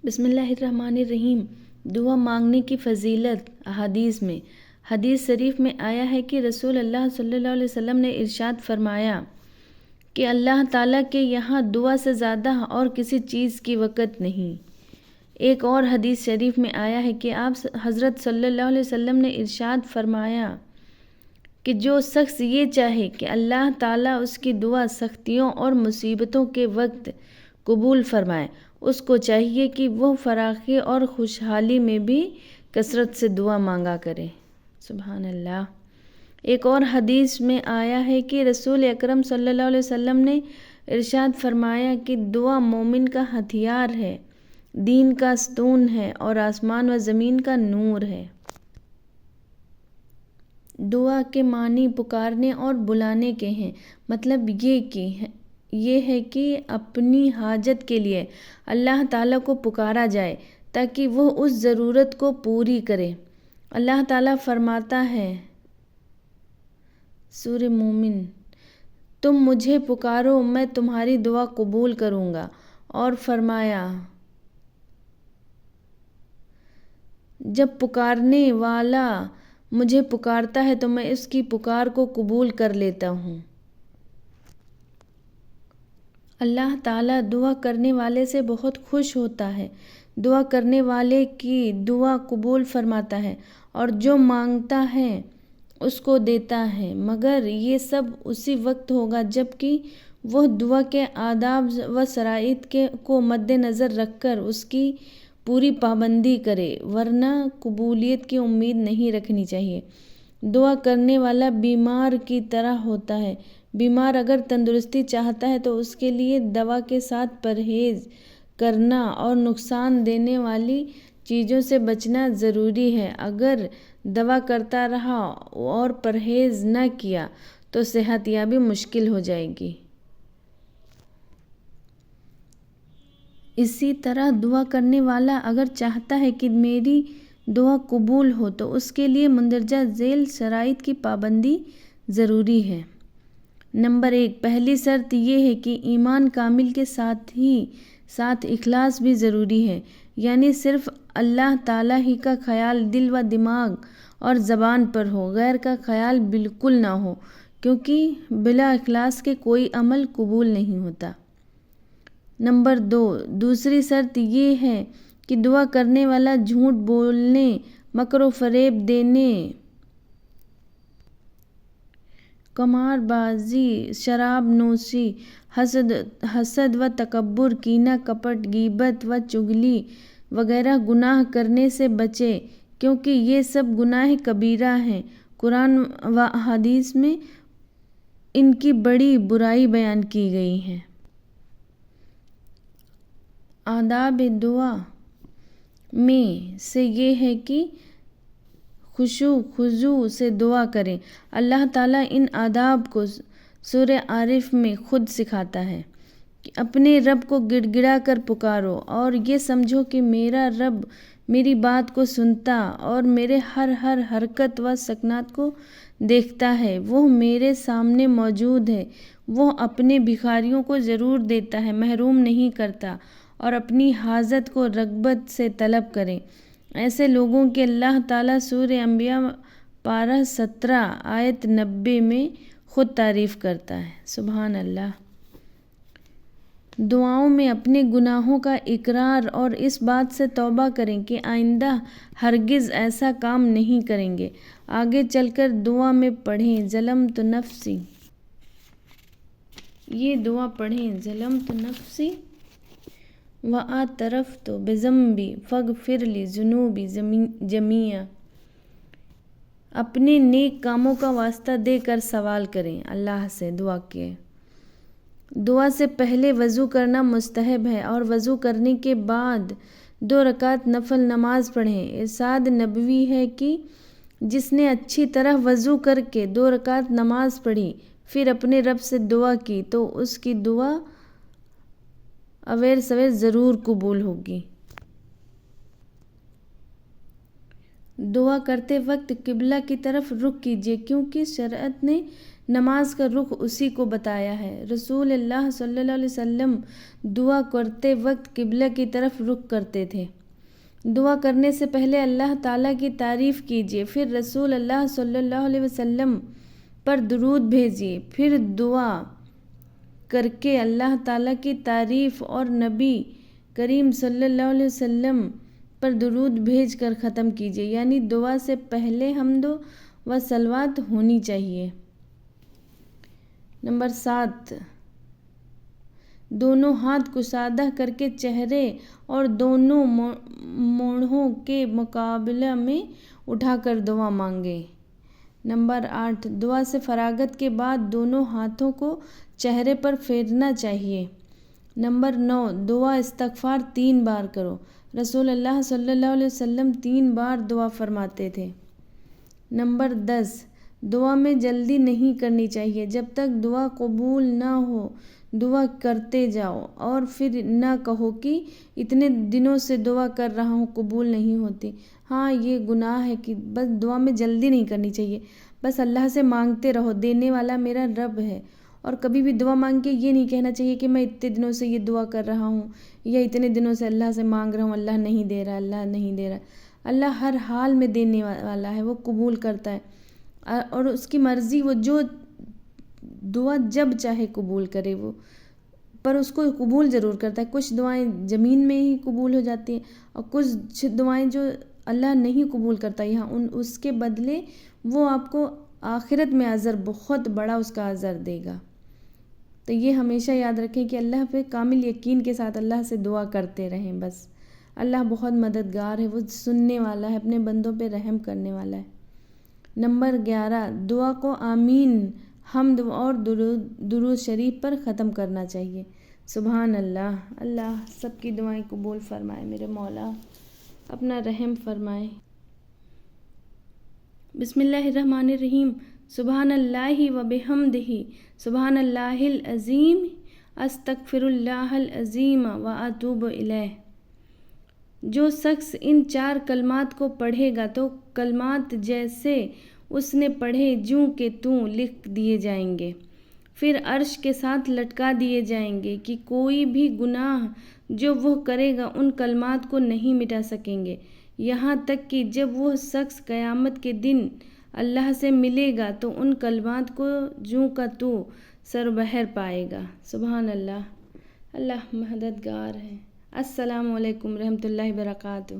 بسم اللہ الرحمن الرحیم۔ دعا مانگنے کی فضیلت احادیث میں۔ حدیث شریف میں آیا ہے کہ رسول اللہ صلی اللہ علیہ وسلم نے ارشاد فرمایا کہ اللہ تعالیٰ کے یہاں دعا سے زیادہ اور کسی چیز کی وقت نہیں۔ ایک اور حدیث شریف میں آیا ہے کہ آپ حضرت صلی اللہ علیہ وسلم نے ارشاد فرمایا کہ جو شخص یہ چاہے کہ اللہ تعالیٰ اس کی دعا سختیوں اور مصیبتوں کے وقت قبول فرمائے، اس کو چاہیے کہ وہ فراخی اور خوشحالی میں بھی کثرت سے دعا مانگا کرے۔ سبحان اللہ۔ ایک اور حدیث میں آیا ہے کہ رسول اکرم صلی اللہ علیہ وسلم نے ارشاد فرمایا کہ دعا مومن کا ہتھیار ہے، دین کا ستون ہے اور آسمان و زمین کا نور ہے۔ دعا کے معنی پکارنے اور بلانے کے ہیں۔ مطلب یہ ہے کہ اپنی حاجت کے لیے اللہ تعالیٰ کو پکارا جائے تاکہ وہ اس ضرورت کو پوری کرے۔ اللہ تعالیٰ فرماتا ہے سورہ مومن، تم مجھے پکارو میں تمہاری دعا قبول کروں گا، اور فرمایا جب پکارنے والا مجھے پکارتا ہے تو میں اس کی پکار کو قبول کر لیتا ہوں۔ اللہ تعالیٰ دعا کرنے والے سے بہت خوش ہوتا ہے، دعا کرنے والے کی دعا قبول فرماتا ہے اور جو مانگتا ہے اس کو دیتا ہے، مگر یہ سب اسی وقت ہوگا جب کہ وہ دعا کے آداب و شرائط کو مد نظر رکھ کر اس کی پوری پابندی کرے، ورنہ قبولیت کی امید نہیں رکھنی چاہیے۔ دعا کرنے والا بیمار کی طرح ہوتا ہے۔ بیمار اگر تندرستی چاہتا ہے تو اس کے لیے دوا کے ساتھ پرہیز کرنا اور نقصان دینے والی چیزوں سے بچنا ضروری ہے۔ اگر دوا کرتا رہا اور پرہیز نہ کیا تو صحت یابی مشکل ہو جائے گی۔ اسی طرح دعا کرنے والا اگر چاہتا ہے کہ میری دعا قبول ہو تو اس کے لیے مندرجہ ذیل شرائط کی پابندی ضروری ہے۔ نمبر 1، پہلی شرط یہ ہے کہ ایمان کامل کے ساتھ ہی ساتھ اخلاص بھی ضروری ہے، یعنی صرف اللہ تعالیٰ ہی کا خیال دل و دماغ اور زبان پر ہو، غیر کا خیال بالکل نہ ہو، کیونکہ بلا اخلاص کے کوئی عمل قبول نہیں ہوتا۔ نمبر 2، دوسری شرط یہ ہے کہ دعا کرنے والا جھوٹ بولنے، مکر و فریب دینے، قمار بازی، شراب نوشی، حسد و تکبر، کینہ کپٹ، غیبت و چغلی وغیرہ گناہ کرنے سے بچے، کیونکہ یہ سب گناہ کبیرہ ہیں۔ قرآن و احادیث میں ان کی بڑی برائی بیان کی گئی ہے۔ آداب دعا میں سے یہ ہے کہ خشوع خضوع سے دعا کریں۔ اللہ تعالیٰ ان آداب کو سورہ اعراف میں خود سکھاتا ہے کہ اپنے رب کو گڑ گڑا کر پکارو اور یہ سمجھو کہ میرا رب میری بات کو سنتا اور میرے ہر حرکت و سکنات کو دیکھتا ہے۔ وہ میرے سامنے موجود ہے، وہ اپنے بھکاریوں کو ضرور دیتا ہے، محروم نہیں کرتا، اور اپنی حاجت کو رغبت سے طلب کریں۔ ایسے لوگوں کی اللہ تعالیٰ سورہ انبیاء پارہ 17 آیت 90 میں خود تعریف کرتا ہے۔ سبحان اللہ۔ دعاؤں میں اپنے گناہوں کا اقرار اور اس بات سے توبہ کریں کہ آئندہ ہرگز ایسا کام نہیں کریں گے۔ آگے چل کر دعا میں پڑھیں ظلمت نفسی، یہ دعا پڑھیں ظلمت نفسی واعترفت بذنبی فاغفر لی ذنوبی جمیعا، اپنے نیک کاموں کا واسطہ دے کر سوال کریں، اللہ سے دعا کے۔ دعا سے پہلے وضو کرنا مستحب ہے اور وضو کرنے کے بعد 2 رکعت نفل نماز پڑھیں۔ ارشاد نبوی ہے کہ جس نے اچھی طرح وضو کر کے 2 رکعت نماز پڑھی پھر اپنے رب سے دعا کی تو اس کی دعا اویر سویر ضرور قبول ہوگی۔ دعا کرتے وقت قبلہ کی طرف رخ کیجیے، کیونکہ شریعت نے نماز کا رخ اسی کو بتایا ہے۔ رسول اللہ صلی اللہ علیہ وسلم دعا کرتے وقت قبلہ کی طرف رخ کرتے تھے۔ دعا کرنے سے پہلے اللہ تعالیٰ کی تعریف کیجیے، پھر رسول اللہ صلی اللہ علیہ وسلم پر درود بھیجیے، پھر دعا کر کے اللہ تعالیٰ کی تعریف اور نبی کریم صلی اللہ علیہ وسلم پر درود بھیج کر ختم کیجیے، یعنی دعا سے پہلے حمد و صلوات ہونی چاہیے۔ نمبر 7، دونوں ہاتھ کشادہ کر کے چہرے اور دونوں مونہوں کے مقابلہ میں اٹھا کر دعا مانگیں۔ نمبر 8، دعا سے فراغت کے بعد دونوں ہاتھوں کو چہرے پر پھیرنا چاہیے۔ نمبر 9، دعا استغفار 3 بار کرو۔ رسول اللہ صلی اللہ علیہ وسلم 3 بار دعا فرماتے تھے۔ نمبر 10، دعا میں جلدی نہیں کرنی چاہیے، جب تک دعا قبول نہ ہو دعا کرتے جاؤ اور پھر نہ کہو کہ اتنے دنوں سے دعا کر رہا ہوں قبول نہیں ہوتی۔ ہاں، یہ گناہ ہے کہ بس دعا میں جلدی نہیں کرنی چاہیے، بس اللہ سے مانگتے رہو، دینے والا میرا رب ہے۔ اور کبھی بھی دعا مانگ کے یہ نہیں کہنا چاہیے کہ میں اتنے دنوں سے یہ دعا کر رہا ہوں یا اتنے دنوں سے اللہ سے مانگ رہا ہوں، اللہ نہیں دے رہا، اللہ نہیں دے رہا۔ اللہ ہر حال میں دینے والا ہے، وہ قبول کرتا ہے اور اس کی مرضی، وہ جو دعا جب چاہے قبول کرے، وہ پر اس کو قبول ضرور کرتا ہے۔ کچھ دعائیں زمین میں ہی قبول ہو جاتی ہیں اور کچھ دعائیں جو اللہ نہیں قبول کرتا، یہاں اس کے بدلے وہ آپ کو آخرت میں اجر، بہت بڑا اس کا اجر دے گا۔ تو یہ ہمیشہ یاد رکھیں کہ اللہ پہ کامل یقین کے ساتھ اللہ سے دعا کرتے رہیں بس۔ اللہ بہت مددگار ہے، وہ سننے والا ہے، اپنے بندوں پہ رحم کرنے والا ہے۔ نمبر 11، دعا کو آمین، حمد اور درود شریف پر ختم کرنا چاہیے۔ سبحان اللہ۔ اللہ سب کی دعائیں قبول فرمائے، میرے مولا اپنا رحم فرمائے۔ بسم اللہ الرحمن الرحیم۔ سبحان اللہ و بحمدہ، سبحان اللہ العظیم، استغفر اللہ العظیم و اتوب الیہ۔ جو شخص ان 4 کلمات کو پڑھے گا تو کلمات جیسے اس نے پڑھے جوں کہ توں لکھ دیے جائیں گے، پھر عرش کے ساتھ لٹکا دیے جائیں گے کہ کوئی بھی گناہ جو وہ کرے گا ان کلمات کو نہیں مٹا سکیں گے، یہاں تک کہ جب وہ شخص قیامت کے دن اللہ سے ملے گا تو ان کلمات کو جوں کا توں سربہر پائے گا۔ سبحان اللہ۔ اللہ مددگار ہے۔ السلام علیکم رحمۃ اللہ وبرکاتہ۔